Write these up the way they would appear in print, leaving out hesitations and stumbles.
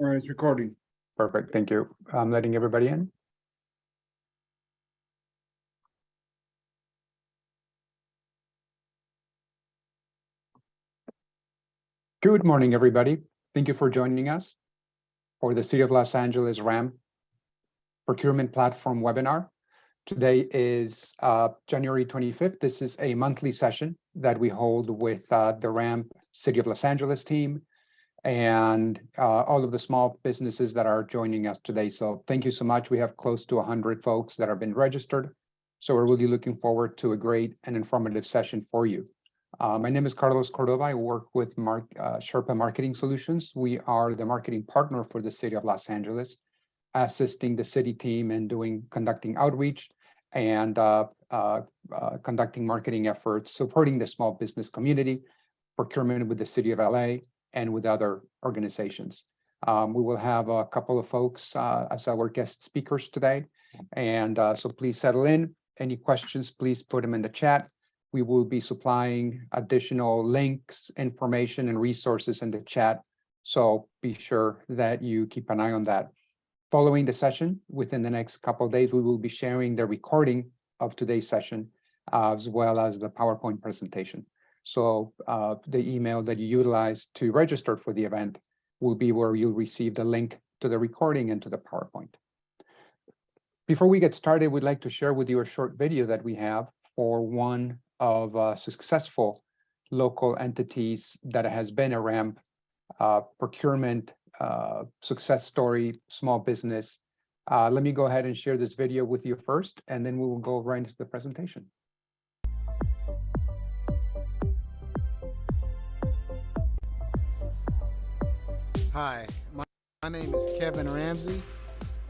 All right, it's recording. Perfect, thank you. I'm letting everybody in. Good morning, everybody. Thank you for joining us for the City of Los Angeles RAMP Procurement Platform webinar. Today is January 25th. This is a monthly session that we hold with the RAMP City of Los Angeles team and all of the small businesses that are joining us today. So thank you so much. We have close to 100 folks that have been registered. So we're really looking forward to a great and informative session for you. My name is Carlos Cordova. I work with Sherpa Marketing Solutions. We are the marketing partner for the City of Los Angeles, assisting the city team in conducting outreach and conducting marketing efforts, supporting the small business community, procurement with the City of LA, and with other organizations. We will have a couple of folks as our guest speakers today. And so please settle in. Any questions, please put them in the chat. We will be supplying additional links, information, and resources in the chat. So be sure that you keep an eye on that. Following the session, within the next couple of days, we will be sharing the recording of today's session, as well as the PowerPoint presentation. So the email that you utilize to register for the event will be where you'll receive the link to the recording and to the PowerPoint. Before we get started, we'd like to share with you a short video that we have for one of successful local entities that has been a RAMP procurement success story, small business. Let me go ahead and share this video with you first, and then we will go right into the presentation. Hi, my name is Kevin Ramsey,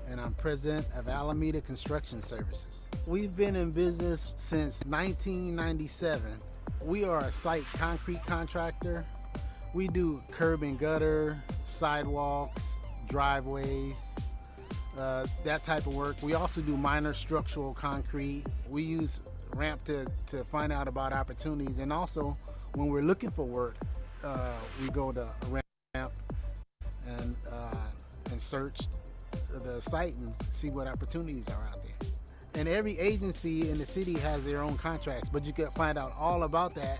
and I'm president of Alameda Construction Services. We've been in business since 1997. We are a site concrete contractor. We do curb and gutter, sidewalks, driveways, that type of work. We also do minor structural concrete. We use RAMP to find out about opportunities, and also when we're looking for work, we go to RAMP and search the site and see what opportunities are out there. And every agency in the city has their own contracts, but you can find out all about that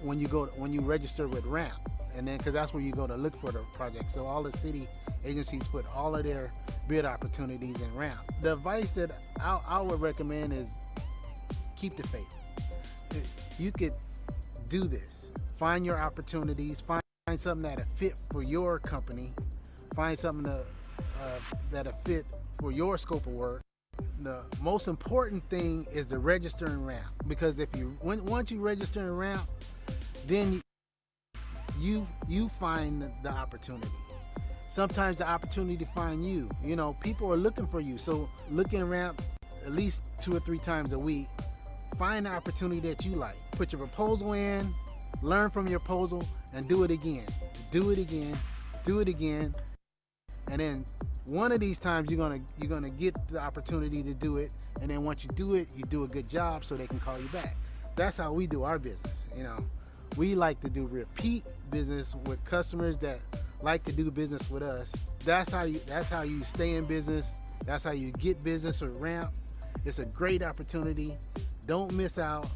when you register with RAMP, and then because that's where you go to look for the project. So all the city agencies put all of their bid opportunities in RAMP. The advice that I would recommend is keep the faith. You could do this. Find your opportunities. Find something that'll fit for your company. Find something that'll fit for your scope of work. The most important thing is to register in RAMP, because once you register in RAMP, then you find the opportunity. Sometimes the opportunity find you. You know, people are looking for you. So look in RAMP at least 2 or 3 times a week. Find the opportunity that you like. Put your proposal in, learn from your proposal, and do it again. Do it again. Do it again. And then one of these times you're gonna get the opportunity to do it, and then once you do it, you do a good job so they can call you back. That's how we do our business. You know, we like to do repeat business with customers that like to do business with us. That's how you stay in business. That's how you get business with RAMP. It's a great opportunity. Don't miss out.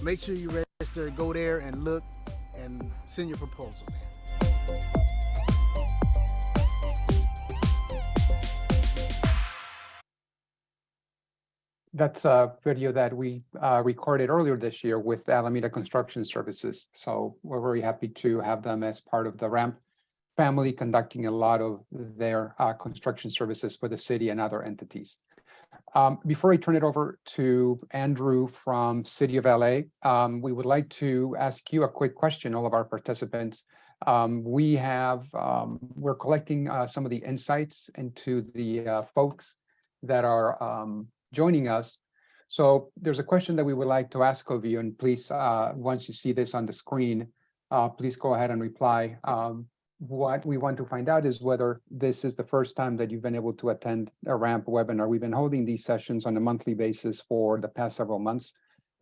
Make sure you register, go there and look, and send your proposals in. That's a video that we recorded earlier this year with Alameda Construction Services. So we're very happy to have them as part of the RAMP family, conducting a lot of their construction services for the city and other entities. Before I turn it over to Andrew from City of LA, we would like to ask you a quick question, all of our participants. We're collecting some of the insights into the folks that are joining us. So there's a question that we would like to ask of you, and please, once you see this on the screen, please go ahead and reply. What we want to find out is whether this is the first time that you've been able to attend a RAMP webinar. We've been holding these sessions on a monthly basis for the past several months.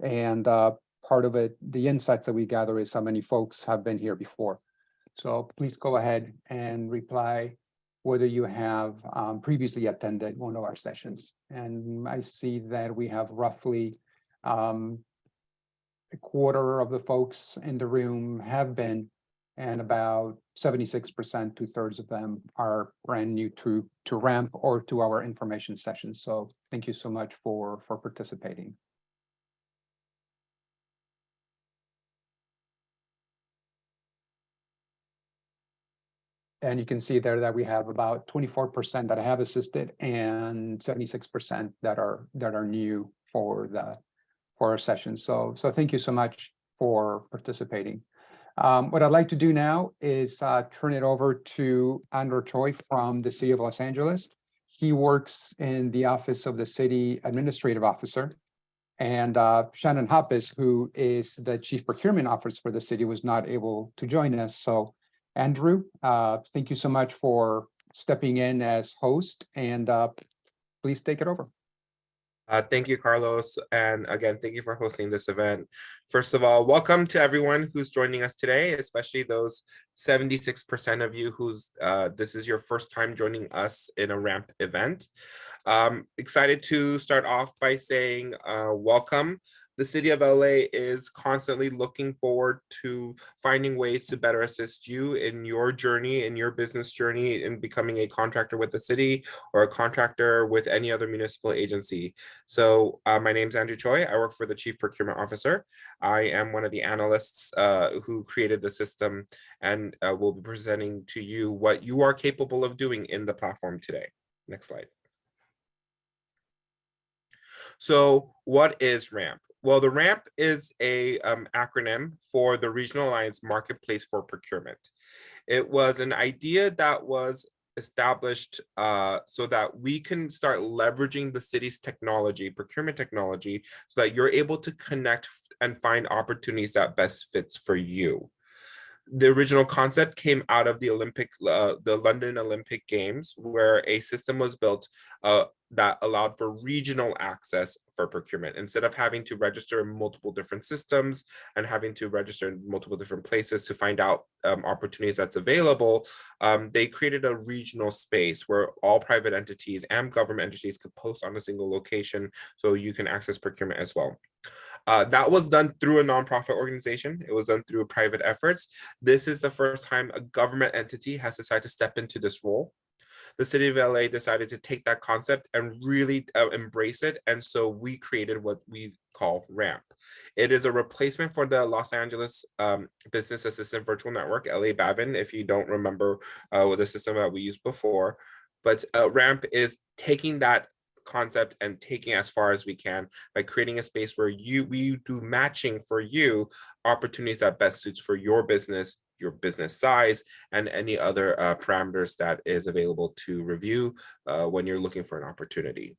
And part of it, the insights that we gather is how many folks have been here before. So please go ahead and reply whether you have previously attended one of our sessions. And I see that we have roughly a quarter of the folks in the room have been, and about 76%, 2/3 of them are brand new to RAMP or to our information sessions. So thank you so much for participating. And you can see there that we have about 24% that have assisted and 76% that are new for our session. So thank you so much for participating. What I'd like to do now is turn it over to Andrew Choi from the City of Los Angeles. He works in the Office of the City Administrative Officer. And Shannon Hoppes, who is the Chief Procurement Officer for the city, was not able to join us. So Andrew, thank you so much for stepping in as host, and please take it over. Thank you, Carlos. And again, thank you for hosting this event. First of all, welcome to everyone who's joining us today, especially those 76% of you who's this is your first time joining us in a RAMP event. Excited to start off by saying welcome. The City of LA is constantly looking forward to finding ways to better assist you in your journey, in your business journey, in becoming a contractor with the city or a contractor with any other municipal agency. So my name is Andrew Choi. I work for the Chief Procurement Officer. I am one of the analysts who created the system, and will be presenting to you what you are capable of doing in the platform today. Next slide. So what is RAMP? Well, the RAMP is a acronym for the Regional Alliance Marketplace for Procurement. It was an idea that was established so that we can start leveraging the city's technology, procurement technology, so that you're able to connect and find opportunities that best fits for you. The original concept came out of the London Olympic Games, where a system was built that allowed for regional access for procurement. Instead of having to register in multiple different systems and having to register in multiple different places to find out opportunities that's available, they created a regional space where all private entities and government entities could post on a single location, so you can access procurement as well. That was done through a nonprofit organization. It was done through private efforts. This is the first time a government entity has decided to step into this role. The City of LA decided to take that concept and really embrace it. And so we created what we call RAMP. It is a replacement for the Los Angeles Business Assistant Virtual Network, LA BABIN, if you don't remember the system that we used before. But RAMP is taking that concept and taking as far as we can by creating a space where we do matching for you, opportunities that best suits for your business size, and any other parameters that is available to review when you're looking for an opportunity.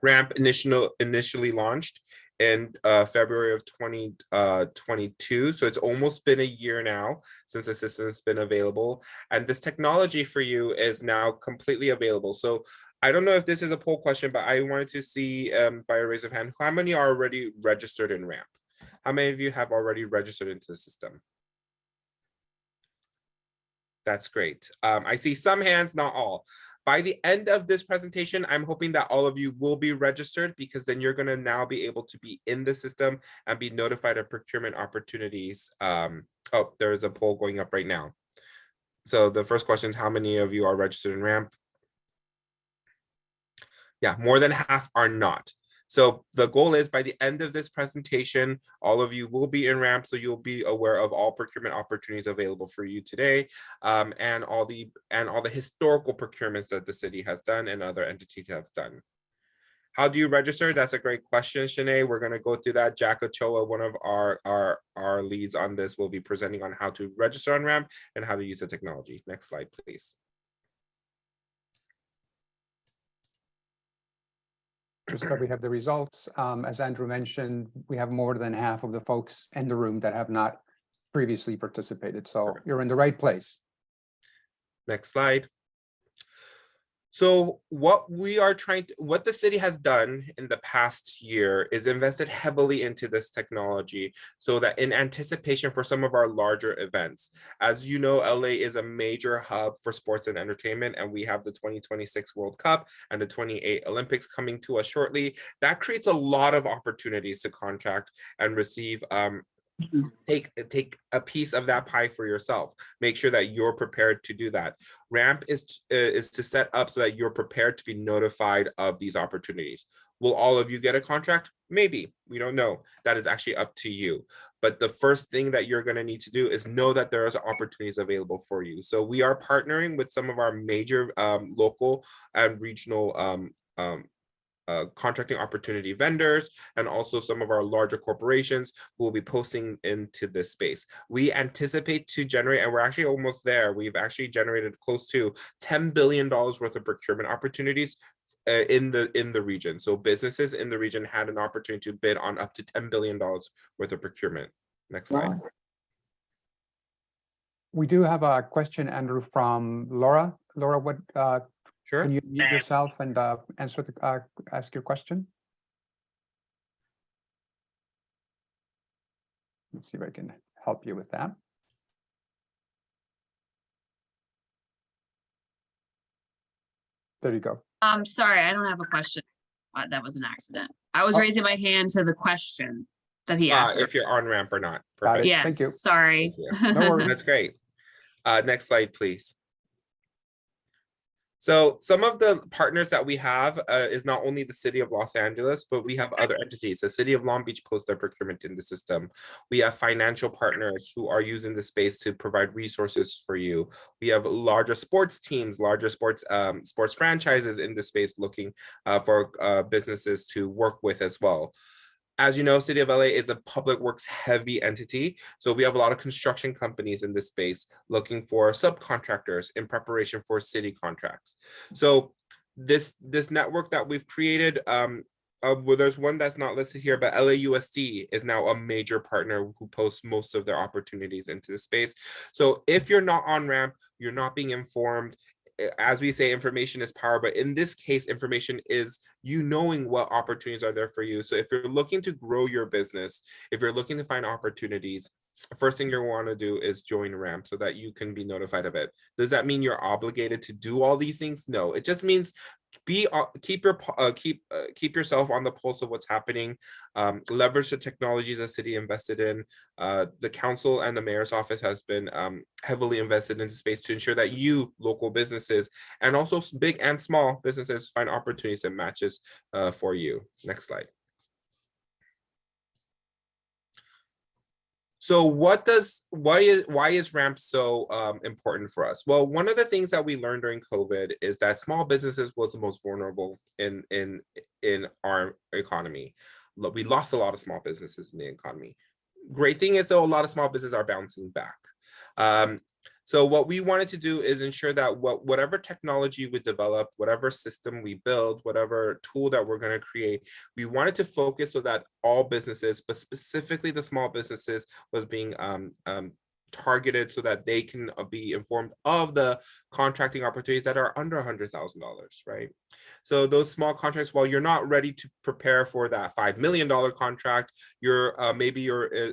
RAMP initially launched in February of 2022. So it's almost been a year now since the system has been available. And this technology for you is now completely available. So I don't know if this is a poll question, but I wanted to see by a raise of hand, how many are already registered in RAMP? How many of you have already registered into the system? That's great. I see some hands, not all. By the end of this presentation, I'm hoping that all of you will be registered, because then you're going to now be able to be in the system and be notified of procurement opportunities. Oh, there's a poll going up right now. So the first question is, how many of you are registered in RAMP? Yeah, more than half are not. So the goal is, by the end of this presentation, all of you will be in RAMP, so you'll be aware of all procurement opportunities available for you today, and all the historical procurements that the city has done and other entities have done. How do you register? That's a great question, Shanae. We're going to go through that. Jack Ochoa, one of our leads on this, will be presenting on how to register on RAMP and how to use the technology. Next slide, please. Just that we have the results. As Andrew mentioned, we have more than half of the folks in the room that have not previously participated. So you're in the right place. Next slide. So what what the city has done in the past year is invested heavily into this technology so that in anticipation for some of our larger events. As you know, LA is a major hub for sports and entertainment, and we have the 2026 World Cup and the 28 Olympics coming to us shortly. That creates a lot of opportunities to contract and receive take a piece of that pie for yourself. Make sure that you're prepared to do that. Ramp is to set up so that you're prepared to be notified of these opportunities. Will all of you get a contract? Maybe. We don't know. That is actually up to you. But the first thing that you're going to need to do is know that there are opportunities available for you. So we are partnering with some of our major local and regional contracting opportunity vendors, and also some of our larger corporations who will be posting into this space. We anticipate to generate, and we're actually almost there, we've actually generated close to $10 billion worth of procurement opportunities in the region. So businesses in the region had an opportunity to bid on up to $10 billion worth of procurement. Next slide. We do have a question, Andrew, from Laura. Laura, what Sure. can you mute yourself and ask your question? Let's see if I can help you with that. There you go. Sorry, I don't have a question. That was an accident. I was raising my hand to the question that he asked. If you're on ramp or not. Got Perfect. it. Yes, Thank you. sorry. No worries. That's great. Next slide, please. So some of the partners that we have is not only the city of Los Angeles, but we have other entities. The city of Long Beach posts their procurement in the system. We have financial partners who are using the space to provide resources for you. We have larger sports teams, larger sports franchises in the space looking for businesses to work with as well. As you know, City of LA is a public works heavy entity. So we have a lot of construction companies in this space looking for subcontractors in preparation for city contracts. So this network that we've created, well, there's one that's not listed here, but LAUSD is now a major partner who posts most of their opportunities into the space. So if you're not on ramp, you're not being informed. As we say, information is power, but in this case, information is you knowing what opportunities are there for you. So if you're looking to grow your business, if you're looking to find opportunities, first thing you want to do is join Ramp so that you can be notified of it. Does that mean you're obligated to do all these things? No, it just means keep yourself on the pulse of what's happening. Leverage the technology the city invested in. The council and the mayor's office has been heavily invested into space to ensure that you, local businesses, and also big and small businesses, find opportunities and matches for you. Next slide. So why is Ramp so important for us? Well, one of the things that we learned during COVID is that small businesses was the most vulnerable in our economy. We lost a lot of small businesses in the economy. Great thing is, though, a lot of small businesses are bouncing back. So what we wanted to do is ensure that whatever technology we develop, whatever system we build, whatever tool that we're going to create, we wanted to focus so that all businesses, but specifically the small businesses, was being targeted so that they can be informed of the contracting opportunities that are under $100,000, right? So those small contracts, while you're not ready to prepare for that $5 million contract, you're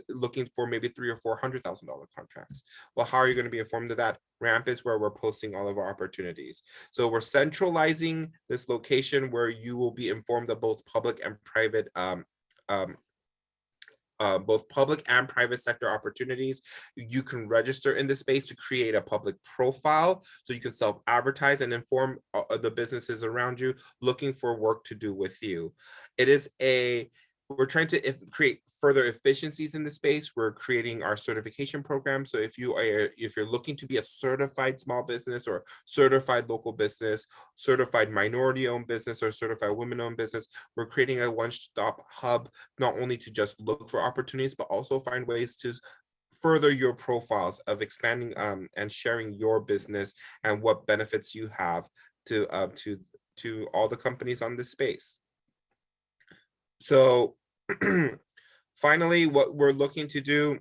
looking for maybe $300,000 or $400,000 contracts. Well, how are you going to be informed of that? Ramp is where we're posting all of our opportunities. So we're centralizing this location where you will be informed of both public and private sector opportunities. You can register in this space to create a public profile so you can self-advertise and inform the businesses around you looking for work to do with you. We're trying to create further efficiencies in the space. We're creating our certification program. So if you're looking to be a certified small business or certified local business, certified minority-owned business, or certified women-owned business, we're creating a one-stop hub, not only to just look for opportunities, but also find ways to further your profiles of expanding and sharing your business and what benefits you have to all the companies on this space. So finally, what we're looking to do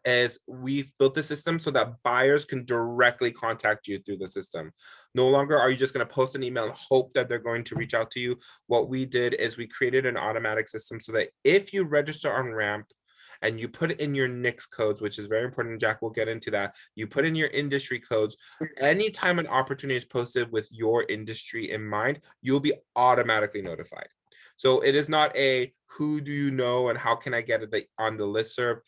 is we've built the system so that buyers can directly contact you through the system. No longer are you just going to post an email and hope that they're going to reach out to you. What we did is we created an automatic system so that if you register on Ramp and you put in your NICS codes, which is very important, Jack will get into that, you put in your industry codes, anytime an opportunity is posted with your industry in mind, you'll be automatically notified. So it is not a who do you know and how can I get it on the listserv.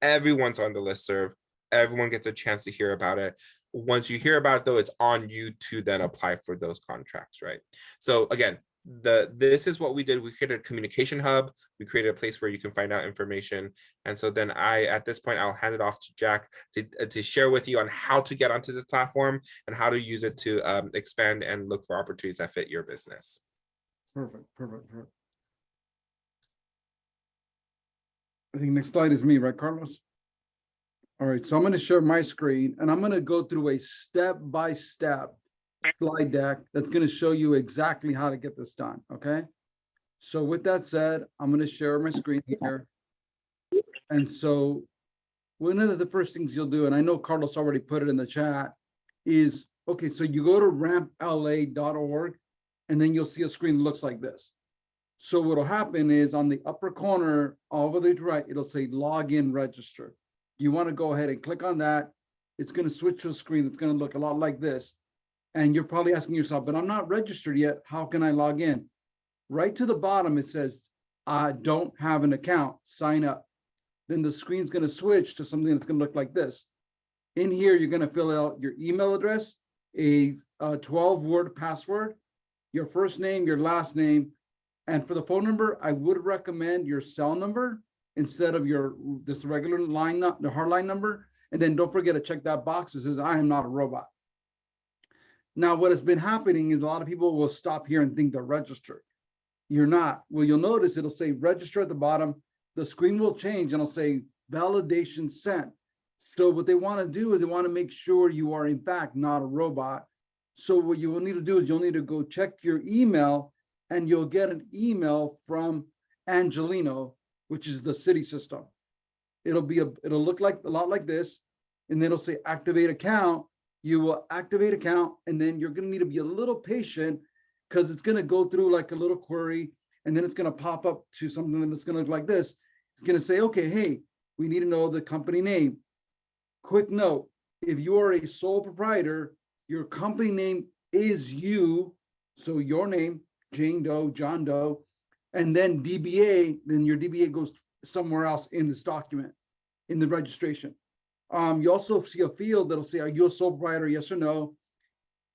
Everyone's on the listserv. Everyone gets a chance to hear about it. Once you hear about it, though, it's on you to then apply for those contracts, right? So again, this is what we did. We created a communication hub. We created a place where you can find out information. And so then at this point, I'll hand it off to Jack to share with you on how to get onto this platform and how to use it to expand and look for opportunities that fit your business. Perfect. I think next slide is me, right, Carlos? All right, so I'm going to share my screen and I'm going to go through a step-by-step slide deck that's going to show you exactly how to get this done, okay? So with that said, I'm going to share my screen here. And so one of the first things you'll do, and I know Carlos already put it in the chat, is, okay, so you go to rampla.org and then you'll see a screen that looks like this. So what'll happen is on the upper corner, all the way to the right, it'll say login register. You want to go ahead and click on that. It's going to switch to a screen that's going to look a lot like this. And you're probably asking yourself, but I'm not registered yet. How can I log in? Right to the bottom, it says, I don't have an account, sign up. Then the screen's going to switch to something that's going to look like this. In here, you're going to fill out your email address, a 12-word password, your first name, your last name. And for the phone number, I would recommend your cell number instead of this regular line, the hardline number. And then don't forget to check that box that says, I am not a robot. Now, what has been happening is a lot of people will stop here and think they're registered. You're not. Well, you'll notice it'll say register at the bottom. The screen will change and it'll say validation sent. So what they want to do is they want to make sure you are in fact not a robot. So what you will need to do is you'll need to go check your email and you'll get an email from Angelino, which is the city system. It'll look like a lot like this, and then it'll say activate account. You will activate account, and then you're going to need to be a little patient because it's going to go through like a little query, and then it's going to pop up to something that's going to look like this. It's going to say, okay, hey, we need to know the company name. Quick note, if you are a sole proprietor, your company name is you, so your name, Jane Doe, John Doe, and then DBA, then your DBA goes somewhere else in this document, in the registration. You also see a field that'll say, are you a sole proprietor, yes or no?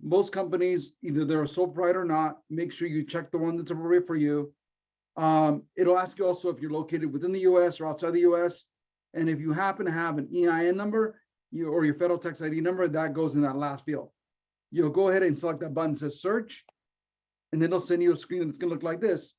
Most companies, either they're a sole proprietor or not. Make sure you check the one that's appropriate for you. It'll ask you also if you're located within the US or outside the US. And if you happen to have an EIN number or your federal tax ID number, that goes in that last field. You'll go ahead and select that button that says search, and then it'll send you a screen that's going to look like this.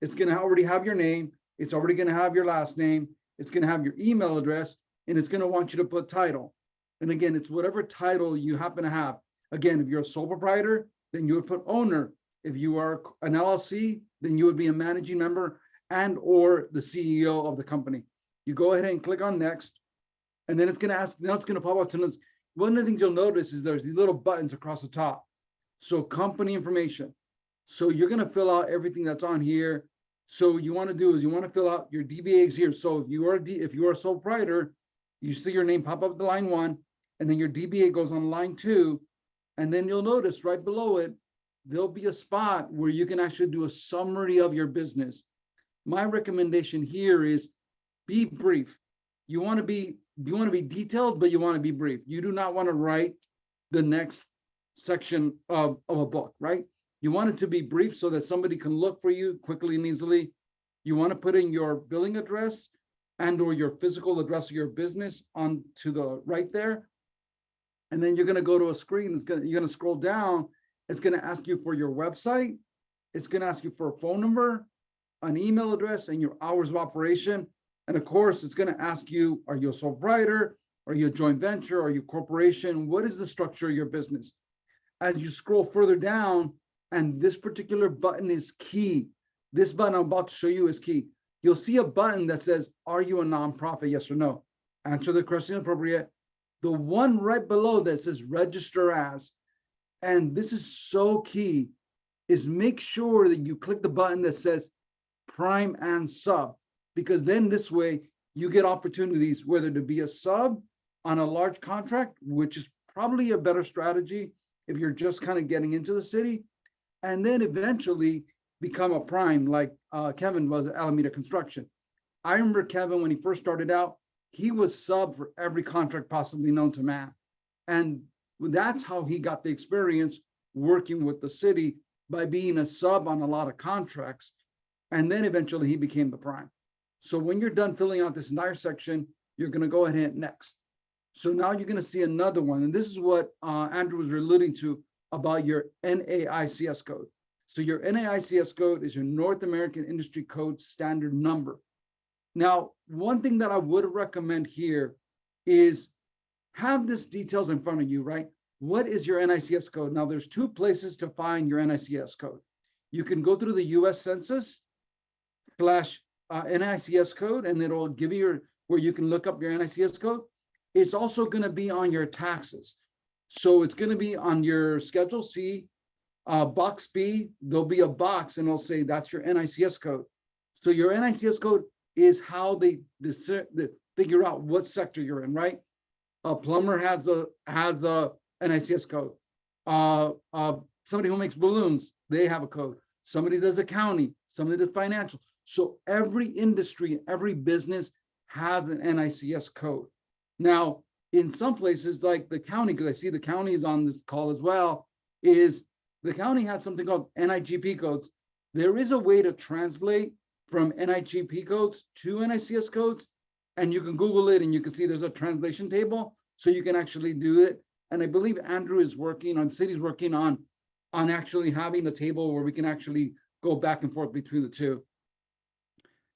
It's going to already have your name. It's already going to have your last name. It's going to have your email address, and it's going to want you to put title. And again, it's whatever title you happen to have. Again, if you're a sole proprietor, then you would put owner. If you are an LLC, then you would be a managing member and or the CEO of the company. You go ahead and click on next, and then it's going to ask, now it's going to pop up to this. One of the things you'll notice is there's these little buttons across the top. So company information. So you're going to fill out everything that's on here. So you want to do is you want to fill out your DBAs here. So if you are a sole proprietor, you see your name pop up to line 1, and then your DBA goes on line 2. And then you'll notice right below it, there'll be a spot where you can actually do a summary of your business. My recommendation here is be brief. You want to be detailed, but you want to be brief. You do not want to write the next section of a book, right? You want it to be brief so that somebody can look for you quickly and easily. You want to put in your billing address and or your physical address of your business on to the right there. And then you're going to go to a screen. You're going to scroll down. It's going to ask you for your website. It's going to ask you for a phone number, an email address, and your hours of operation. And of course, it's going to ask you, are you a sole proprietor? Are you a joint venture? Are you a corporation? What is the structure of your business? As you scroll further down, and this particular button is key. This button I'm about to show you is key. You'll see a button that says, are you a nonprofit, yes or no? answer the question appropriate. The one right below that says register as, and this is so key, is make sure that you click the button that says prime and sub, because then this way you get opportunities whether to be a sub on a large contract, which is probably a better strategy if you're just kind of getting into the city, and then eventually become a prime like Kevin was at Alameda Construction. I remember Kevin, when he first started out, he was sub for every contract possibly known to man. And that's how he got the experience working with the city, by being a sub on a lot of contracts. And then eventually he became the prime. So when you're done filling out this entire section, you're going to go ahead and hit next. So now you're going to see another one. And this is what Andrew was alluding to about your NAICS code. So your NAICS code is your North American Industry Code standard number. Now, one thing that I would recommend here is have this details in front of you, right? What is your NAICS code? Now, there's two places to find your NAICS code. You can go through the US Census / NAICS code, and it'll give you where you can look up your NAICS code. It's also going to be on your taxes. So it's going to be on your Schedule C, Box B. There'll be a box and it'll say that's your NAICS code. So your NAICS code is how they figure out what sector you're in, right? A plumber has the NAICS code. Somebody who makes balloons, they have a code. Somebody does accounting, somebody does financial. So every industry, every business has an NAICS code. Now, in some places like the county, because I see the county is on this call as well, is the county has something called NIGP codes. There is a way to translate from NIGP codes to NAICS codes, and you can Google it and you can see there's a translation table, so you can actually do it. And I believe Andrew is working on, city's working on actually having a table where we can actually go back and forth between the two.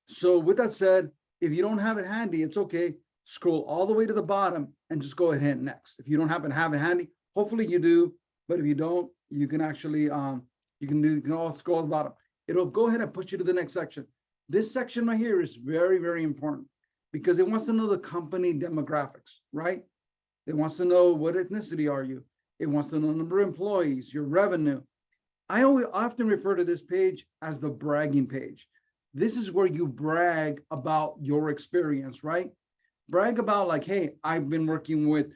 So with that said, if you don't have it handy, it's okay. Scroll all the way to the bottom and just go ahead and next. If you don't happen to have it handy, hopefully you do, but if you don't, you can actually, you can all scroll to the bottom. It'll go ahead and push you to the next section. This section right here is very, very important because it wants to know the company demographics, right? It wants to know what ethnicity are you? It wants to know the number of employees, your revenue. I often refer to this page as the bragging page. This is where you brag about your experience, right? Brag about like, hey, I've been working with,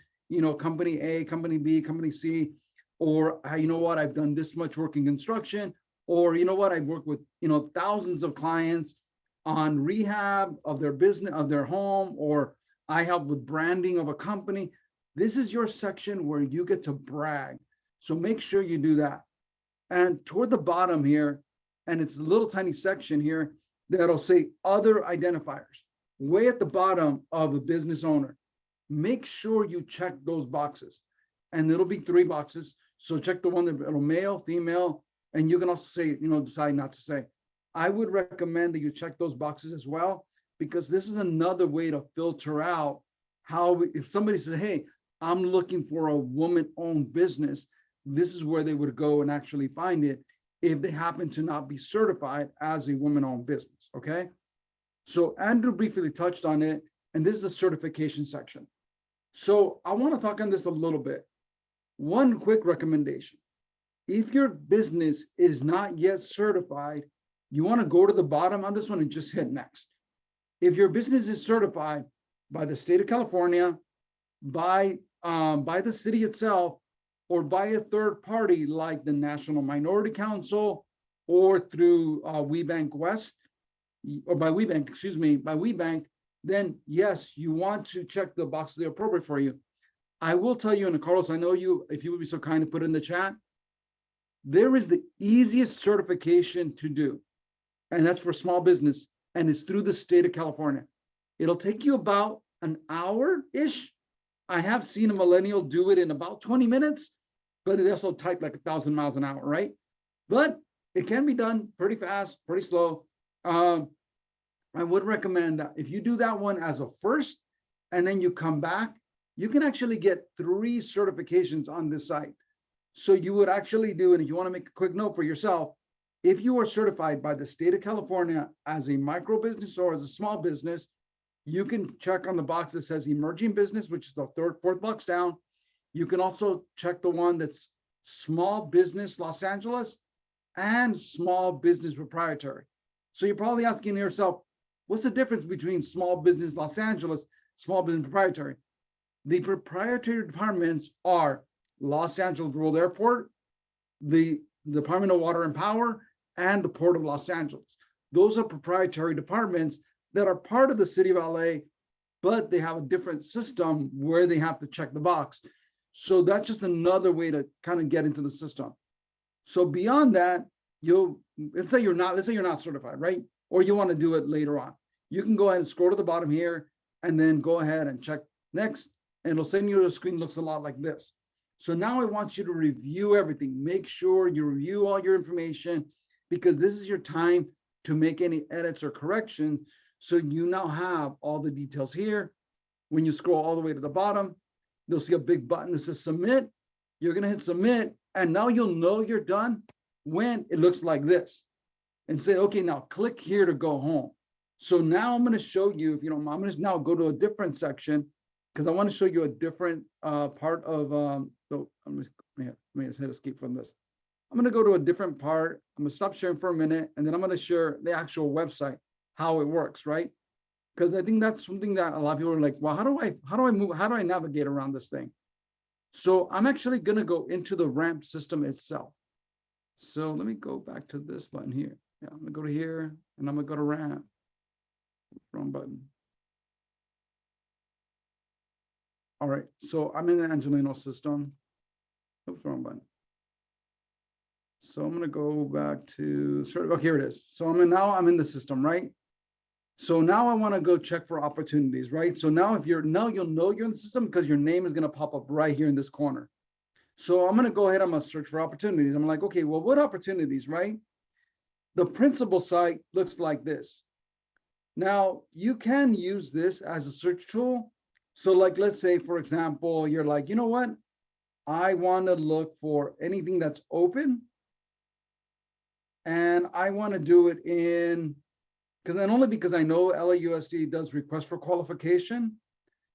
company A, company B, company C, or you know what, I've done this much work in construction, or you know what, I've worked with, thousands of clients on rehab of their business, of their home, or I help with branding of a company. This is your section where you get to brag. So make sure you do that. And toward the bottom here, and it's a little tiny section here that'll say other identifiers. Way at the bottom of a business owner, make sure you check those boxes. And it'll be 3 boxes. So check the one that it'll male, female, and you can also say, decide not to say. I would recommend that you check those boxes as well, because this is another way to filter out how, if somebody says, hey, I'm looking for a woman-owned business, this is where they would go and actually find it if they happen to not be certified as a woman-owned business, okay? So Andrew briefly touched on it, and this is the certification section. So I want to talk on this a little bit. One quick recommendation. If your business is not yet certified, you want to go to the bottom on this one and just hit next. If your business is certified by the state of California, by the city itself, or by a third party like the National Minority Council, or through WeBank West, or by WeBank, then yes, you want to check the boxes that are appropriate for you. I will tell you, and Carlos, I know you, if you would be so kind to put in the chat, there is the easiest certification to do, and that's for small business, and it's through the state of California. It'll take you about an hour-ish. I have seen a millennial do it in about 20 minutes, but it also typed like 1,000 miles an hour, right? But it can be done pretty fast, pretty slow. I would recommend that if you do that one as a first, and then you come back, you can actually get 3 certifications on this site. So you would actually do, and if you want to make a quick note for yourself, if you are certified by the state of California as a micro business or as a small business, You can check on the box that says emerging business, which is the fourth box down. You can also check the one that's small business Los Angeles and small business proprietary. So you're probably asking yourself, what's the difference between small business Los Angeles, small business proprietary? The proprietary departments are Los Angeles World Airport, the Department of Water and Power, and the Port of Los Angeles. Those are proprietary departments that are part of the city of LA, but they have a different system where they have to check the box. So that's just another way to kind of get into the system. So beyond that, let's say you're not certified, right? Or you want to do it later on. You can go ahead and scroll to the bottom here and then go ahead and check next, and it'll send you to a screen that looks a lot like this. So now I want you to review everything. Make sure you review all your information, because this is your time to make any edits or corrections. So you now have all the details here. When you scroll all the way to the bottom, you'll see a big button that says submit. You're going to hit submit, and now you'll know you're done when it looks like this, and say, okay, now click here to go home. So now I'm going to show you, if you don't mind, I'm going to now go to a different section, because I want to show you a different part of so I'm just hit escape from this. I'm going to go to a different part. I'm going to stop sharing for a minute, and then I'm going to share the actual website, how it works, right? Because I think that's something that a lot of people are like, well, how do I navigate around this thing? So I'm actually going to go into the ramp system itself. So let me go back to this button here. Yeah, I'm going to go to here, and I'm going to go to ramp. Wrong button. All right, so I'm in the Angelino system. Oops, wrong button. So I'm going to go back to, okay, here it is. So I'm in the system, right? So now I want to go check for opportunities, right? So now you'll know you're in the system, because your name is going to pop up right here in this corner. So I'm going to go ahead, I'm going to search for opportunities. I'm like, okay, well, what opportunities, right? The principal site looks like this. Now you can use this as a search tool. So like, let's say, for example, you're like, you know what? I want to look for anything that's open. And I want to do it in, because I know LAUSD does request for qualification.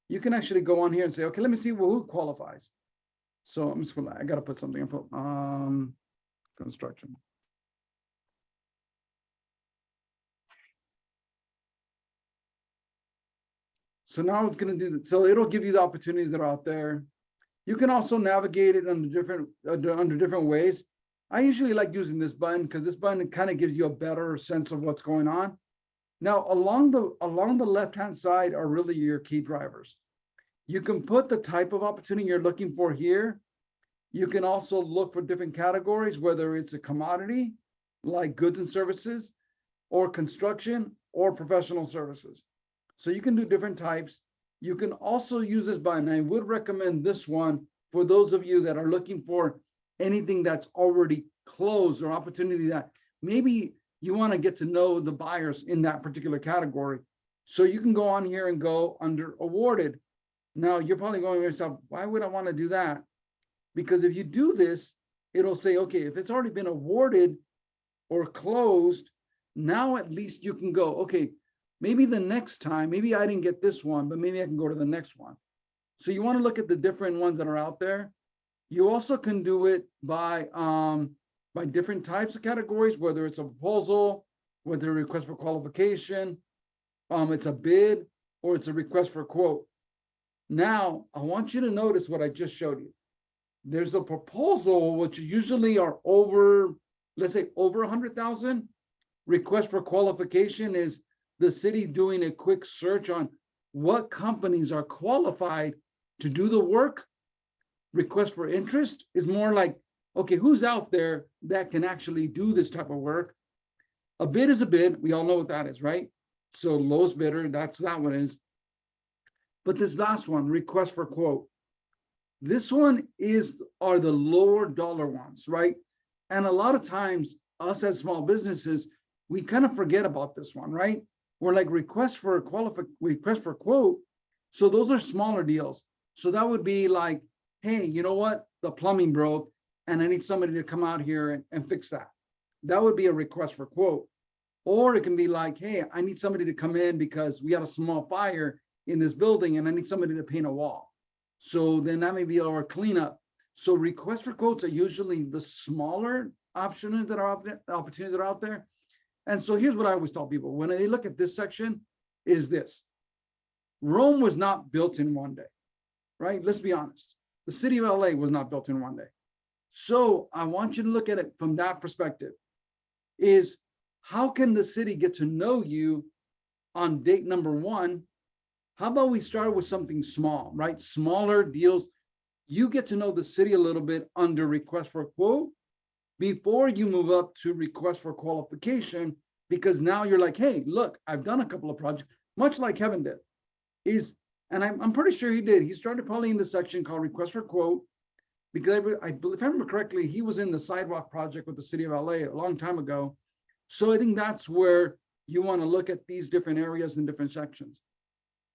You can actually go on here and say, okay, let me see who qualifies. So I'm just gonna, I got to put something, construction. So now it's going to do that. So it'll give you the opportunities that are out there. You can also navigate it under different ways. I usually like using this button, because this button kind of gives you a better sense of what's going on. Now, along the left-hand side are really your key drivers. You can put the type of opportunity you're looking for here. You can also look for different categories, whether it's a commodity like goods and services, or construction, or professional services. So you can do different types. You can also use this button. I would recommend this one for those of you that are looking for anything that's already closed, or opportunity that maybe you want to get to know the buyers in that particular category. So you can go on here and go under awarded. Now you're probably going to yourself, why would I want to do that? Because if you do this, it'll say, okay, if it's already been awarded or closed, now at least you can go, okay, maybe the next time, maybe I didn't get this one, but maybe I can go to the next one. So you want to look at the different ones that are out there. You also can do it by different types of categories, whether it's a proposal, whether a request for qualification, it's a bid, or it's a request for quote. Now, I want you to notice what I just showed you. There's a proposal, which usually are over, let's say over 100,000. Request for qualification is the city doing a quick search on what companies are qualified to do the work. Request for interest is more like, okay, who's out there that can actually do this type of work? A bid is a bid. We all know what that is, right? So lowest bidder, that's that one is. But this last one, request for quote. This one are the lower dollar ones, right? And a lot of times, us as small businesses, we kind of forget about this one, right? We're like request for quote. So those are smaller deals. So that would be like, hey, you know what? The plumbing broke, and I need somebody to come out here and fix that. That would be a request for quote. Or it can be like, hey, I need somebody to come in because we had a small fire in this building and I need somebody to paint a wall. So then that may be our cleanup. So requests for quotes are usually the smaller opportunities that are out there. And so here's what I always tell people when they look at this section is this. Rome was not built in one day, right? Let's be honest. The city of LA was not built in one day. So I want you to look at it from that perspective is how can the city get to know you on date number one? How about we start with something small, right? Smaller deals. You get to know the city a little bit under request for a quote before you move up to request for qualification, because now you're like, hey, look, I've done a couple of projects, much like Kevin did. And I'm pretty sure he did. He started probably in the section called request for quote, because I believe, if I remember correctly, he was in the sidewalk project with the city of LA a long time ago. So I think that's where you want to look at these different areas and different sections.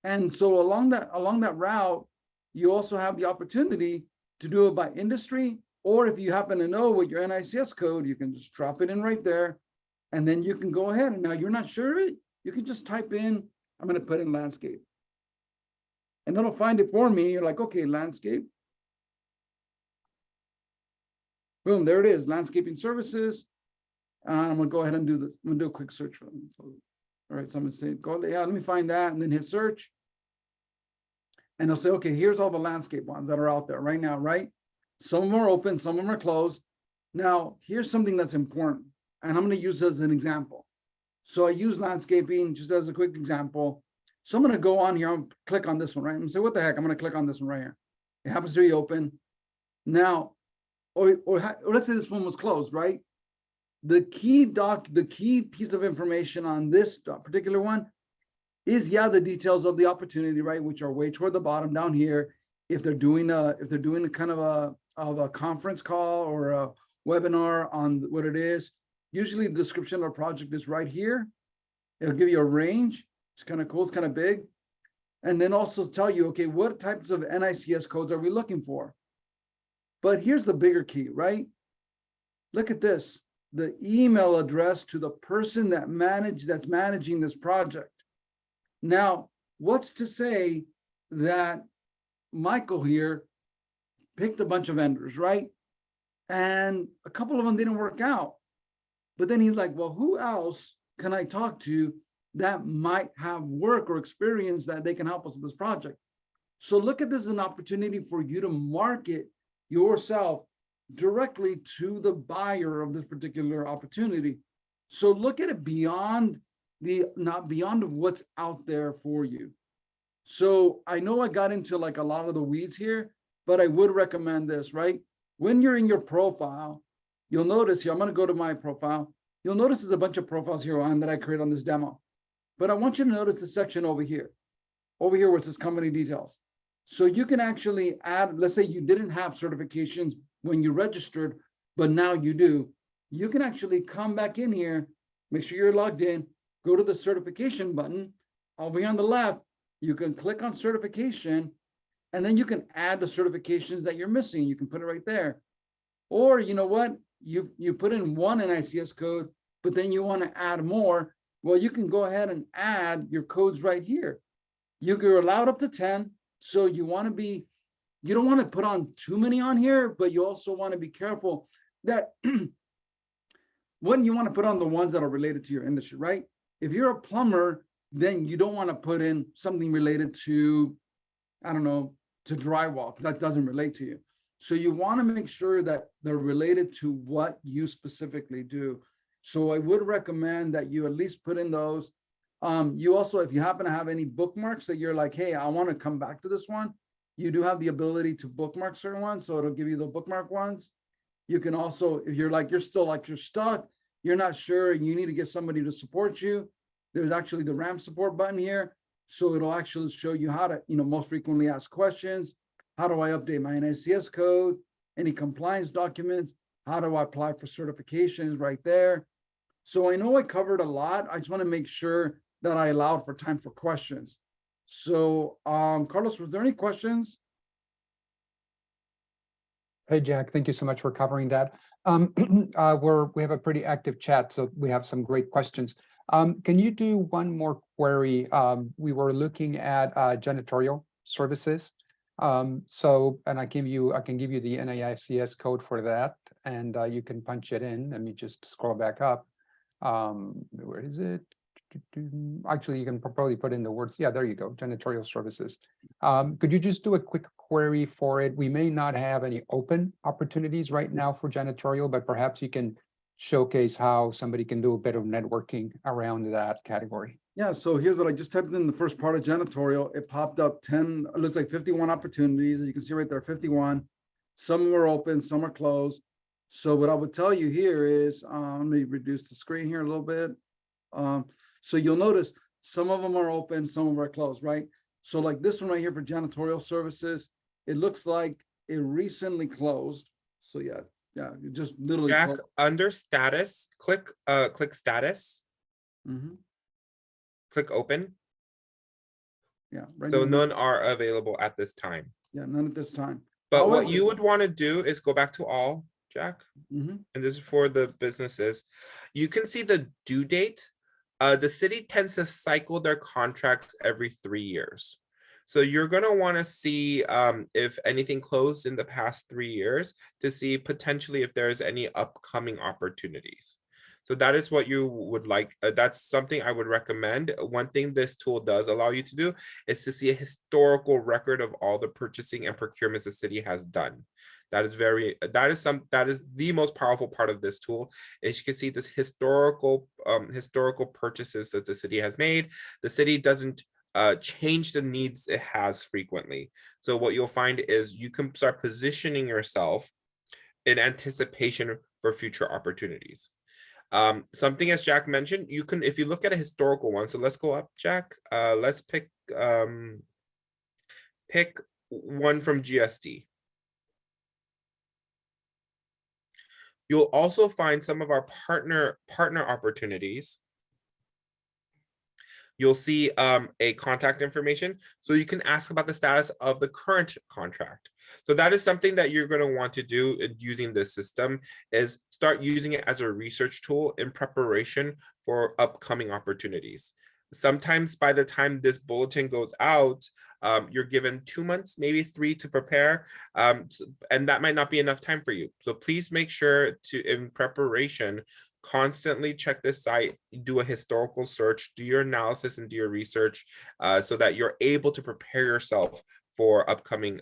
And so along that route, you also have the opportunity to do it by industry, or if you happen to know what your NICS code, you can just drop it in right there, and then you can go ahead. And now you're not sure it, you can just type in, I'm going to put in landscape. And it'll find it for me. You're like, okay, landscape. Boom, there it is, landscaping services. I'm gonna go ahead and do this. I'm gonna do a quick search for them. All right, so I'm gonna say, go, yeah, let me find that, and then hit search. And I'll say, okay, here's all the landscape ones that are out there right now, right? Some of them are open, some of them are closed. Now, here's something that's important, and I'm gonna use this as an example. So I use landscaping just as a quick example. So I'm gonna go on here, I'll click on this one, right? I'm gonna say, what the heck? I'm gonna click on this one right here. It happens to be open. Now, or let's say this one was closed, right? The key piece of information on this particular one is, yeah, the details of the opportunity, right, which are way toward the bottom down here. If they're doing a kind of a conference call or a webinar on what it is, usually the description of a project is right here. It'll give you a range. It's kind of cool. It's kind of big, and then also tell you, okay, what types of NICS codes are we looking for? But here's the bigger key, right? Look at this. The email address to the person that's managing this project. Now, what's to say that Michael here picked a bunch of vendors, right? And a couple of them didn't work out. But then he's like, well, who else can I talk to that might have work or experience that they can help us with this project? So look at this as an opportunity for you to market yourself directly to the buyer of this particular opportunity. So look at it beyond of what's out there for you. So I know I got into like a lot of the weeds here, but I would recommend this, right? When you're in your profile, you'll notice here, I'm going to go to my profile. You'll notice there's a bunch of profiles here on that I created on this demo. But I want you to notice the section over here where it says company details. So you can actually add, let's say you didn't have certifications when you registered, but now you do. You can actually come back in here, make sure you're logged in, go to the certification button. Over here on the left, you can click on certification, and then you can add the certifications that you're missing. You can put it right there. Or you know what? You put in one NICS code, but then you want to add more. Well, you can go ahead and add your codes right here. You're allowed up to 10. So you don't want to put on too many on here, but you also want to be careful that when you want to put on the ones that are related to your industry, right? If you're a plumber, then you don't want to put in something related to, I don't know, to drywall. That doesn't relate to you. So you want to make sure that they're related to what you specifically do. So I would recommend that you at least put in those. You also, if you happen to have any bookmarks that you're like, hey, I want to come back to this one, you do have the ability to bookmark certain ones. So it'll give you the bookmark ones. You can also, if you're like, you're stuck, you're not sure, and you need to get somebody to support you, there's actually the ramp support button here. So it'll actually show you how to, most frequently asked questions. How do I update my NICS code? Any compliance documents? How do I apply for certifications right there? So I know I covered a lot. I just want to make sure that I allowed for time for questions. So Carlos, was there any questions? Hey, Jack, thank you so much for covering that. We have a pretty active chat, so we have some great questions. Can you do one more query? We were looking at janitorial services. And I can give you the NAICS code for that, and you can punch it in. Let me just scroll back up. Where is it? Actually, you can probably put in the words. Yeah, there you go, janitorial services. Could you just do a quick query for it? We may not have any open opportunities right now for janitorial, but perhaps you can showcase how somebody can do a bit of networking around that category. Yeah, so here's what I just typed in the first part of janitorial. It popped up 10, it looks like 51 opportunities. As you can see right there, 51. Some were open, some are closed. So what I would tell you here is, let me reduce the screen here a little bit. So you'll notice some of them are open, some of them are closed, right? So like this one right here for janitorial services, it looks like it recently closed. So yeah, it just literally Jack, closed. under status, click status, Mhm. click open. Yeah, right So now, none are available at this time. yeah, none at this time. But what However- you would want to do is go back to all, Jack, Mhm. and this is for the businesses. You can see the due date. The city tends to cycle their contracts every 3 years. So you're gonna want to see if anything closed in the past 3 years to see potentially if there's any upcoming opportunities. So that is what you would like. That's something I would recommend. One thing this tool does allow you to do is to see a historical record of all the purchasing and procurements the city has done. That is the most powerful part of this tool. Is you can see this historical purchases that the city has made. The city doesn't change the needs it has frequently. So what you'll find is you can start positioning yourself in anticipation for future opportunities. Something as Jack mentioned, you can, if you look at a historical one, so let's go up, Jack. Let's pick one from GSD. You'll also find some of our partner opportunities. You'll see a contact information, so you can ask about the status of the current contract. So that is something that you're going to want to do in using this system, is start using it as a research tool in preparation for upcoming opportunities. Sometimes by the time this bulletin goes out, you're given 2 months, maybe 3 to prepare, and that might not be enough time for you. So please make sure to, in preparation, constantly check this site, do a historical search, do your analysis and do your research, so that you're able to prepare yourself for upcoming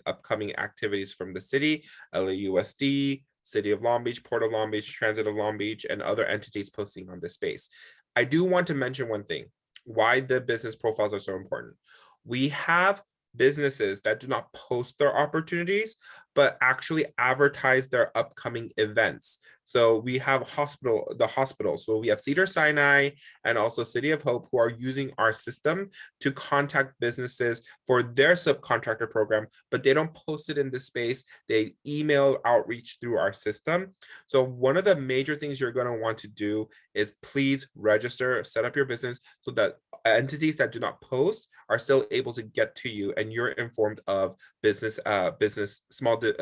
activities from the city, LAUSD, City of Long Beach, Port of Long Beach, Transit of Long Beach, and other entities posting on this space. I do want to mention one thing, why the business profiles are so important. We have businesses that do not post their opportunities, but actually advertise their upcoming events. So we have the hospital. So we have Cedars-Sinai and also City of Hope, who are using our system to contact businesses for their subcontractor program, but they don't post it in this space. They email outreach through our system. So one of the major things you're going to want to do is please register, set up your business so that entities that do not post are still able to get to you, and you're informed of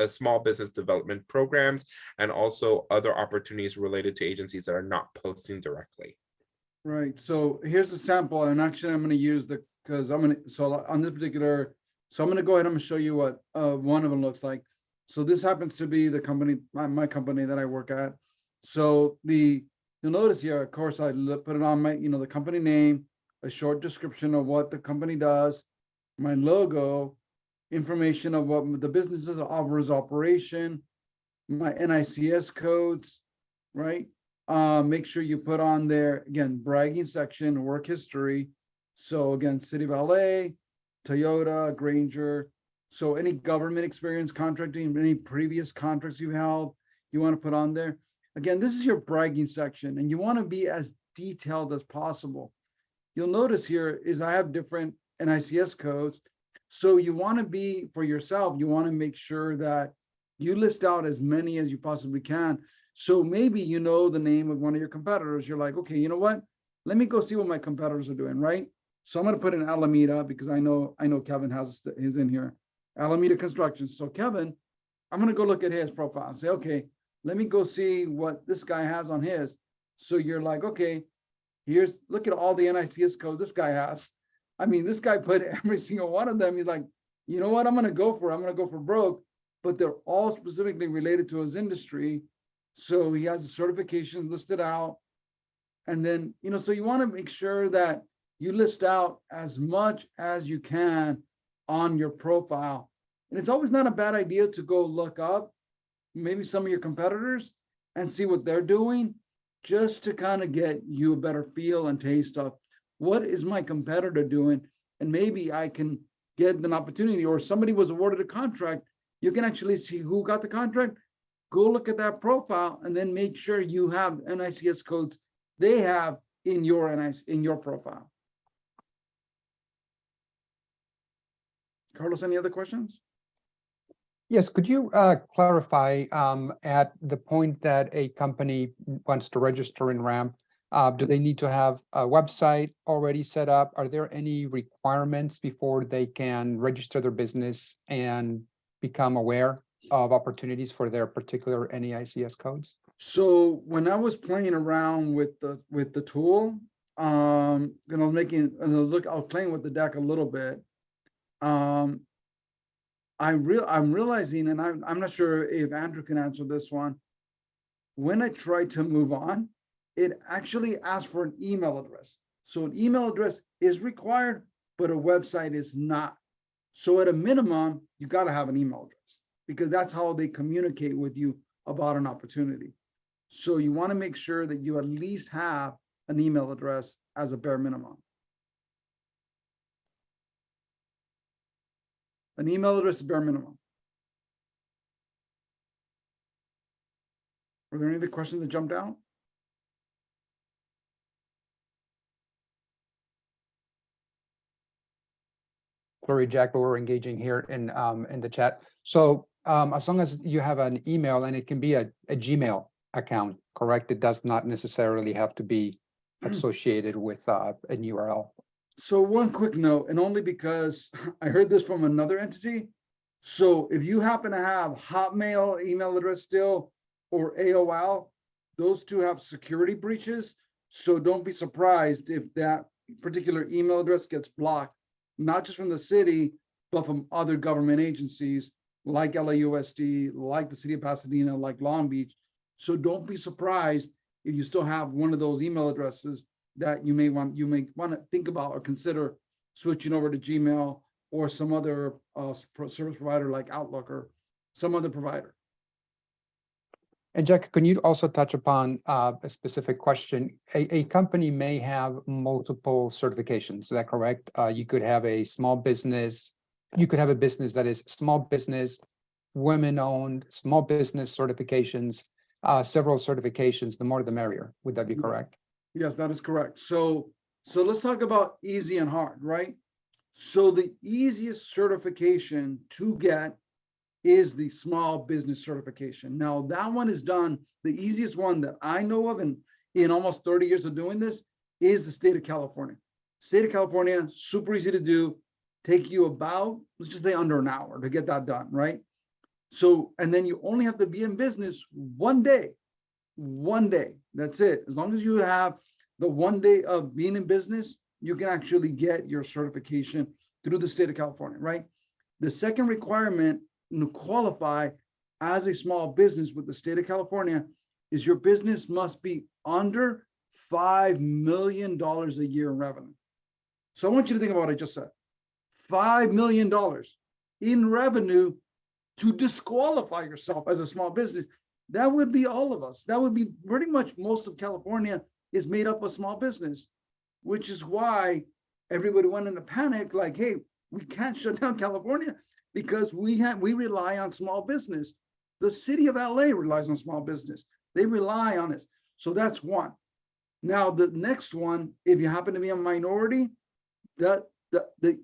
small business development programs and also other opportunities related to agencies that are not posting directly. Right, so here's a sample, and actually I'm going to use because I'm going to, so on this particular, so I'm going to go ahead, I'm going to show you what one of them looks like. So this happens to be the company, my company that I work at. So you'll notice here, of course, I put it on my, the company name, a short description of what the company does, my logo, information of what the business offers, operation, my NAICS codes, right? Make sure you put on there, again, bragging section, work history. So again, City of LA, Toyota, Granger. So any government experience contracting, any previous contracts you held, you want to put on there. Again, this is your bragging section, and you want to be as detailed as possible. You'll notice here is I have different NAICS codes. So you want to be, for yourself, you want to make sure that you list out as many as you possibly can. So maybe you know the name of one of your competitors. You're like, okay, you know what? Let me go see what my competitors are doing, right? So I'm going to put in Alameda because I know Kevin has his in here. Alameda Construction. So Kevin, I'm going to go look at his profile and say, okay, let me go see what this guy has on his. So you're like, okay, look at all the NICS codes this guy has. I mean, this guy put every single one of them. He's like, you know what, I'm going to go for broke, but they're all specifically related to his industry. So he has the certifications listed out. And then, so you want to make sure that you list out as much as you can on your profile. And it's always not a bad idea to go look up maybe some of your competitors and see what they're doing, just to kind of get you a better feel and taste of what is my competitor doing. And maybe I can get an opportunity, or somebody was awarded a contract. You can actually see who got the contract, go look at that profile, and then make sure you have NICS codes they have in your profile. Carlos, any other questions? Yes, could you clarify at the point that a company wants to register in RAMP, do they need to have a website already set up? Are there any requirements before they can register their business and become aware of opportunities for their particular NAICS codes? So when I was playing around with the tool, I was playing with the deck a little bit. I'm realizing, and I'm not sure if Andrew can answer this one. When I tried to move on, it actually asked for an email address. So an email address is required, but a website is not. So at a minimum, you got to have an email address, because that's how they communicate with you about an opportunity. So you want to make sure that you at least have an email address as a bare minimum. An email address is bare minimum. Were there any other questions that jumped out? Sorry, Jack, but we're engaging here in the chat. So as long as you have an email, and it can be a Gmail account, correct? It does not necessarily have to be associated with an URL. So one quick note, and only because I heard this from another entity. So if you happen to have Hotmail email address still, or AOL, those two have security breaches. So don't be surprised if that particular email address gets blocked, not just from the city, but from other government agencies like LAUSD, like the city of Pasadena, like Long Beach. So don't be surprised if you still have one of those email addresses that you may want to think about or consider switching over to Gmail or some other service provider like Outlook or some other provider. And Jack, can you also touch upon a specific question? A company may have multiple certifications, is that correct? You could have a small business, you could have a business that is small business, women-owned, small business certifications, several certifications, the more the merrier. Would that be correct? Yes, that is correct. So let's talk about easy and hard, right? So the easiest certification to get is the small business certification. Now that one is done, the easiest one that I know of, and in almost 30 years of doing this, is the state of California. State of California, super easy to do, take you about, let's just say under an hour to get that done, right? So, and then you only have to be in business one day, that's it. As long as you have the 1 day of being in business, you can actually get your certification through the state of California, right? The second requirement to qualify as a small business with the state of California is your business must be under $5 million a year in revenue. So I want you to think about what I just said. $5 million in revenue to disqualify yourself as a small business. That would be all of us. That would be pretty much most of California is made up of small business, which is why everybody went into panic, like, hey, we can't shut down California because we rely on small business. The city of LA relies on small business. They rely on it. So that's one. Now, the next one, if you happen to be a minority, the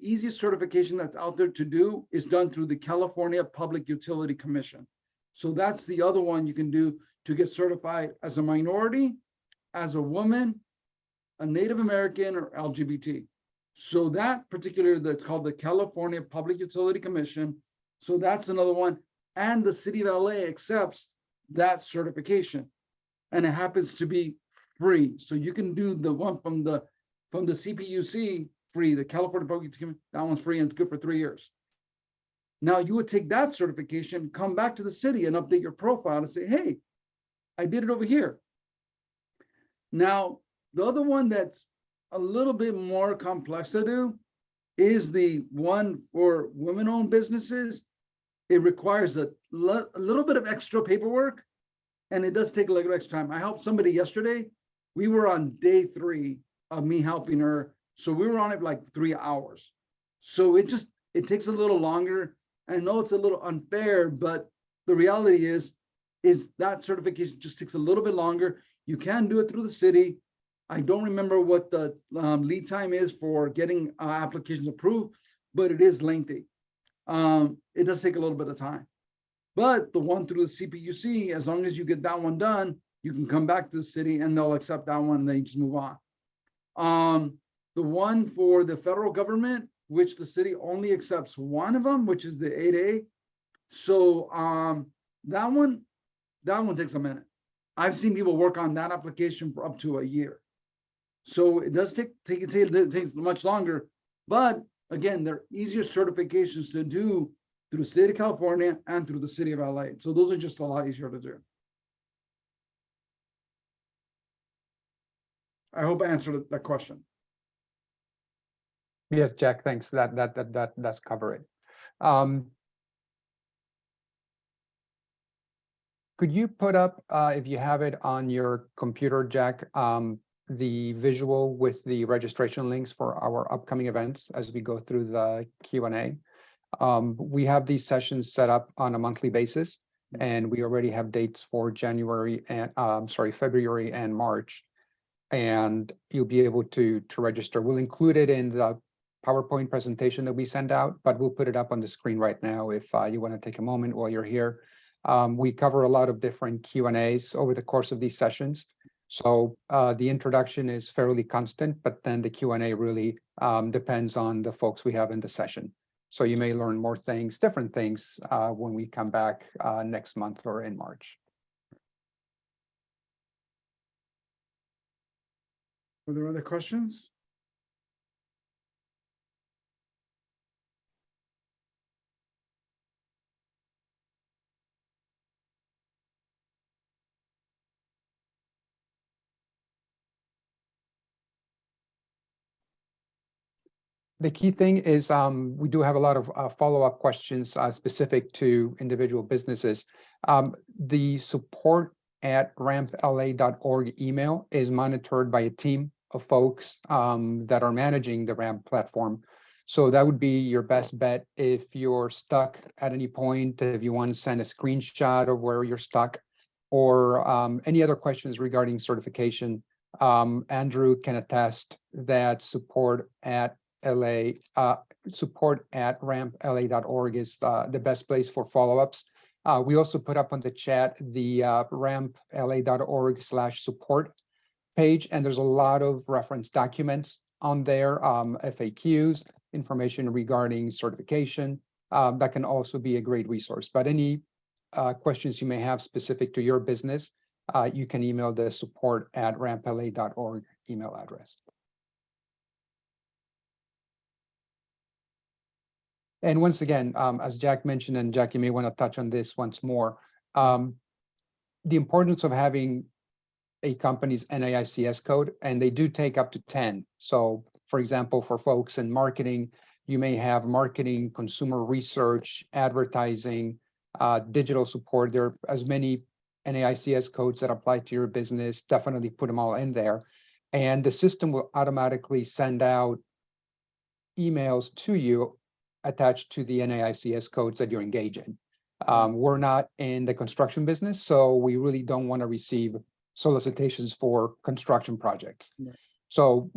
easiest certification that's out there to do is done through the California Public Utility Commission. So that's the other one you can do to get certified as a minority, as a woman, a Native American, or LGBT. So that particular, that's called the California Public Utility Commission. So that's another one. And the city of LA accepts that certification. And it happens to be free. So you can do the one from the CPUC free, the California Public Utility Commission, that one's free and it's good for 3 years. Now you would take that certification, come back to the city and update your profile and say, hey, I did it over here. Now, the other one that's a little bit more complex to do is the one for women-owned businesses. It requires a little bit of extra paperwork, and it does take a little extra time. I helped somebody yesterday. We were on day 3 of me helping her. So we were on it like 3 hours. So it takes a little longer. I know it's a little unfair, but the reality is that certification just takes a little bit longer. You can do it through the city. I don't remember what the lead time is for getting applications approved, but it is lengthy. It does take a little bit of time. But the one through the CPUC, as long as you get that one done, you can come back to the city and they'll accept that one and then you just move on. The one for the federal government, which the city only accepts one of them, which is the 8A. So that one takes a minute. I've seen people work on that application for up to a year. So it does it takes much longer, but again, they're easier certifications to do through the state of California and through the city of LA. So those are just a lot easier to do. I hope I answered that question. Yes, Jack, thanks. That does cover it. Could you put up, if you have it on your computer, Jack, the visual with the registration links for our upcoming events as we go through the Q&A? We have these sessions set up on a monthly basis, and we already have dates for February and March, and you'll be able to register. We'll include it in the PowerPoint presentation that we send out, but we'll put it up on the screen right now if you want to take a moment while you're here. We cover a lot of different Q&As over the course of these sessions. So the introduction is fairly constant, but then the Q&A really depends on the folks we have in the session. So you may learn more things, different things when we come back next month or in March. Are there other questions? The key thing is we do have a lot of follow-up questions specific to individual businesses. The support@rampla.org email is monitored by a team of folks that are managing the RAMP platform. So that would be your best bet if you're stuck at any point, if you want to send a screenshot of where you're stuck, or any other questions regarding certification. Andrew can attest that support@rampla.org is the best place for follow-ups. We also put up on the chat the rampla.org/support page, and there's a lot of reference documents on there, FAQs, information regarding certification. That can also be a great resource. But any questions you may have specific to your business, you can email the support@rampla.org email address. And once again, as Jack mentioned, and Jack, you may want to touch on this once more, the importance of having a company's NAICS code, and they do take up to 10. So for example, for folks in marketing, you may have marketing, consumer research, advertising, digital support. There are as many NAICS codes that apply to your business. Definitely put them all in there. And the system will automatically send out emails to you attached to the NAICS codes that you're engaged in. We're not in the construction business, so we really don't want to receive solicitations for construction projects. Yeah. So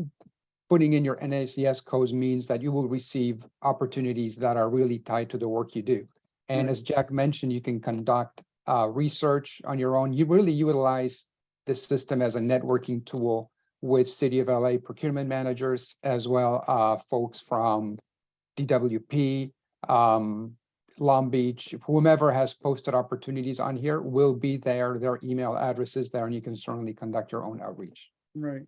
putting in your NAICS codes means that you will receive opportunities that are really tied to the work you do. And Right. as Jack mentioned, you can conduct research on your own. You really utilize this system as a networking tool with City of LA procurement managers, as well folks from DWP, Long Beach, whomever has posted opportunities on here will be there, their email addresses there, and you can certainly conduct your own outreach. Right.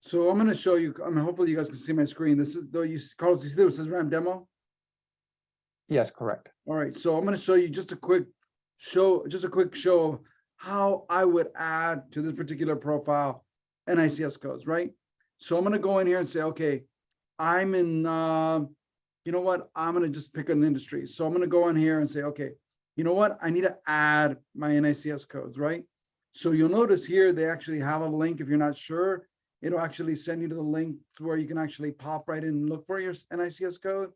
So I'm gonna show you, I mean, hopefully you guys can see my screen. This is, though, Carlos, you see this, it says RAM demo? Yes, correct. All right, so I'm gonna show you just a quick show of how I would add to this particular profile NICS codes, right? So I'm gonna go in here and say, okay, I'm in, you know what? I'm gonna just pick an industry. So I'm gonna go in here and say, okay, you know what? I need to add my NICS codes, right? So you'll notice here, they actually have a link. If you're not sure, it'll actually send you to the link to where you can actually pop right in and look for your NICS code.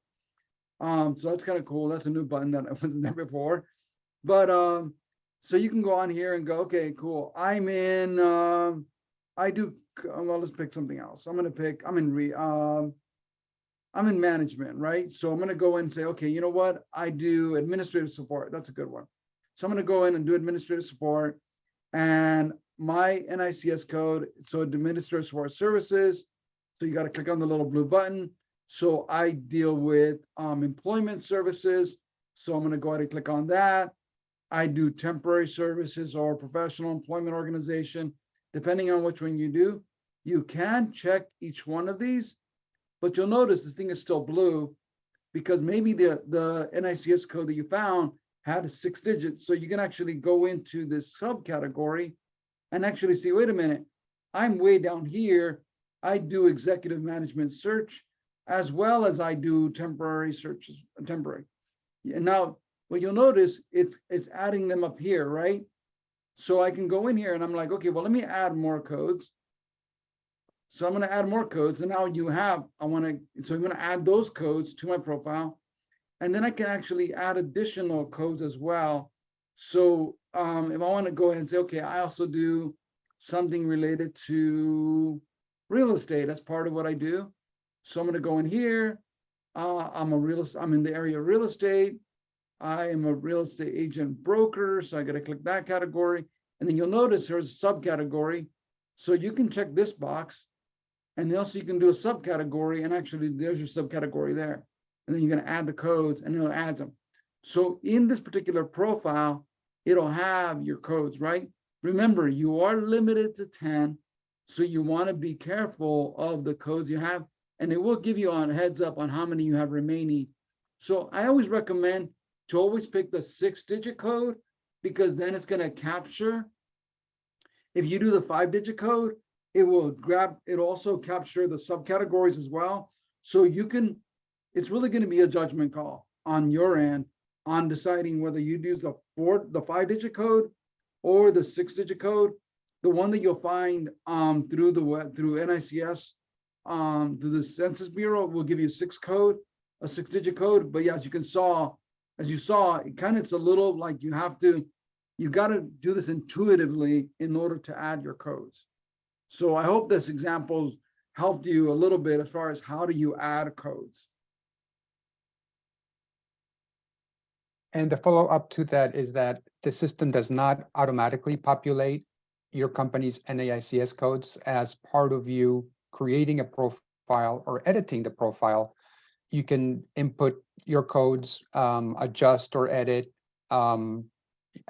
So that's kind of cool. That's a new button that wasn't there before. But so you can go on here and go, okay, cool. I'm in, well, let's pick something else. I'm in management, right? So I'm gonna go in and say, okay, you know what? I do administrative support. That's a good one. So I'm gonna go in and do administrative support, and my NICS code, so administrative support services. So you got to click on the little blue button. So I deal with employment services. So I'm going to go ahead and click on that. I do temporary services or professional employment organization, depending on which one you do. You can check each one of these, but you'll notice this thing is still blue because maybe the NICS code that you found had 6 digits. So you can actually go into this subcategory and actually see, wait a minute, I'm way down here. I do executive management search as well as I do temporary searches, temporary. And now what you'll notice, it's adding them up here, right? So I can go in here and I'm like, okay, well, let me add more codes. So I'm going to add more codes. And now you have, so I'm going to add those codes to my profile. And then I can actually add additional codes as well. So if I want to go ahead and say, okay, I also do something related to real estate. That's part of what I do. So I'm going to go in here. I'm in the area of real estate. I am a real estate agent broker. So I got to click that category. And then you'll notice there's a subcategory. So you can check this box. And then also you can do a subcategory. And actually there's your subcategory there. And then you're going to add the codes and it'll add them. So in this particular profile, it'll have your codes, right? Remember, you are limited to 10. So you want to be careful of the codes you have. And it will give you a heads up on how many you have remaining. So I always recommend to always pick the 6-digit code, because then it's going to capture. If you do the 5-digit code, it will also capture the subcategories as well. So you can, it's really going to be a judgment call on your end on deciding whether you use the 5-digit code or the 6-digit code. The one that you'll find through the web, through NICS, through the Census Bureau, will give you a 6-digit code. But yeah, as you saw, it kind of, it's a little like you got to do this intuitively in order to add your codes. So I hope this example helped you a little bit as far as how do you add codes. And the follow-up to that is that the system does not automatically populate your company's NAICS codes. As part of you creating a profile or editing the profile, you can input your codes, adjust or edit, and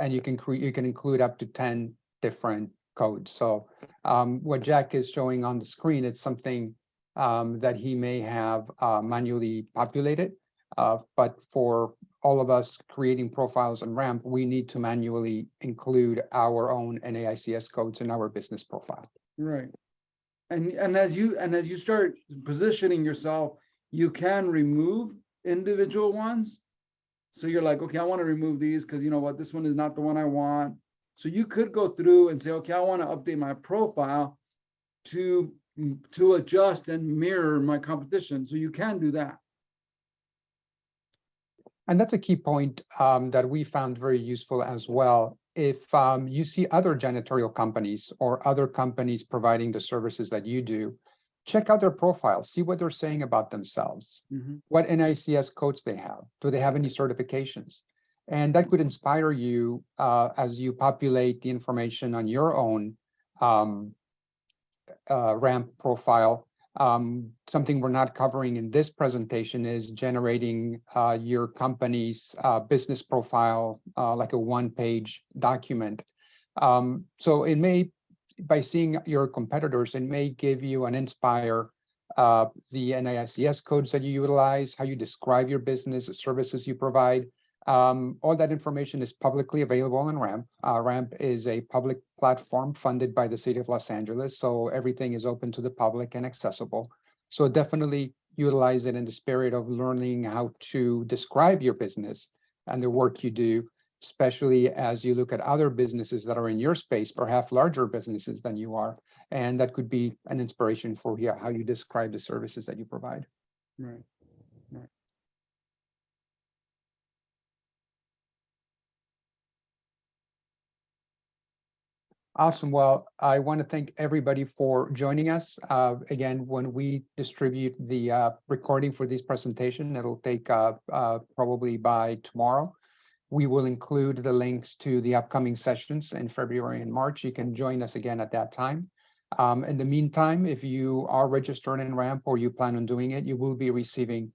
you can include up to 10 different codes. So what Jack is showing on the screen, it's something that he may have manually populated, but for all of us creating profiles in RAMP, we need to manually include our own NAICS codes in our business profile. Right. And as you start positioning yourself, you can remove individual ones. So you're like, okay, I want to remove these because you know what, this one is not the one I want. So you could go through and say, okay, I want to update my profile to adjust and mirror my competition. So you can do that. And that's a key point that we found very useful as well. If you see other janitorial companies or other companies providing the services that you do, check out their profiles, see what they're saying about themselves, what NICS codes they have, do they have any certifications? And that could inspire you as you populate the information on your own RAMP profile Something we're not covering in this presentation is generating your company's business profile, like a one-page document. So it may, by seeing your competitors, it may give you an inspire the NAICS codes that you utilize, how you describe your business, the services you provide. All that information is publicly available on RAMP. RAMP is a public platform funded by the city of Los Angeles, so everything is open to the public and accessible. So definitely utilize it in the spirit of learning how to describe your business and the work you do, especially as you look at other businesses that are in your space, perhaps larger businesses than you are. And that could be an inspiration for how you describe the services that you provide. Right. Right. Awesome. Well, I want to thank everybody for joining us. Again, when we distribute the recording for this presentation, it'll take probably by tomorrow. We will include the links to the upcoming sessions in February and March. You can join us again at that time. In the meantime, if you are registered in RAMP or you plan on doing it, you will be receiving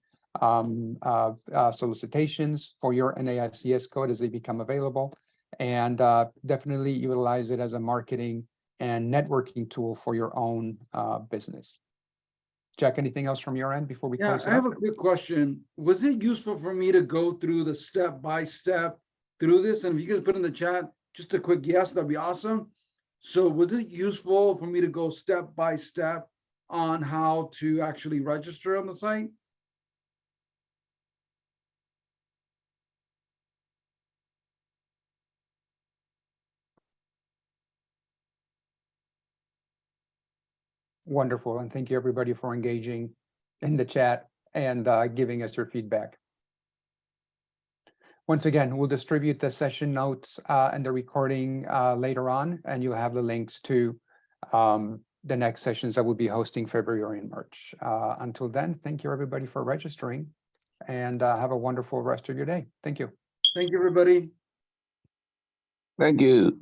solicitations for your NAICS code as they become available. And definitely utilize it as a marketing and networking tool for your own business. Jack, anything else from your end before we Yeah, close it I have up? a quick question. Was it useful for me to go through the step by step through this? And if you could put in the chat, just a quick yes, that'd be awesome. So was it useful for me to go step by step on how to actually register on the site? Wonderful. And thank you everybody for engaging in the chat and giving us your feedback. Once again, we'll distribute the session notes and the recording later on, and you'll have the links to the next sessions that we'll be hosting February and March. Until then, thank you everybody for registering, and have a wonderful rest of your day. Thank you. Thank you, everybody. Thank you.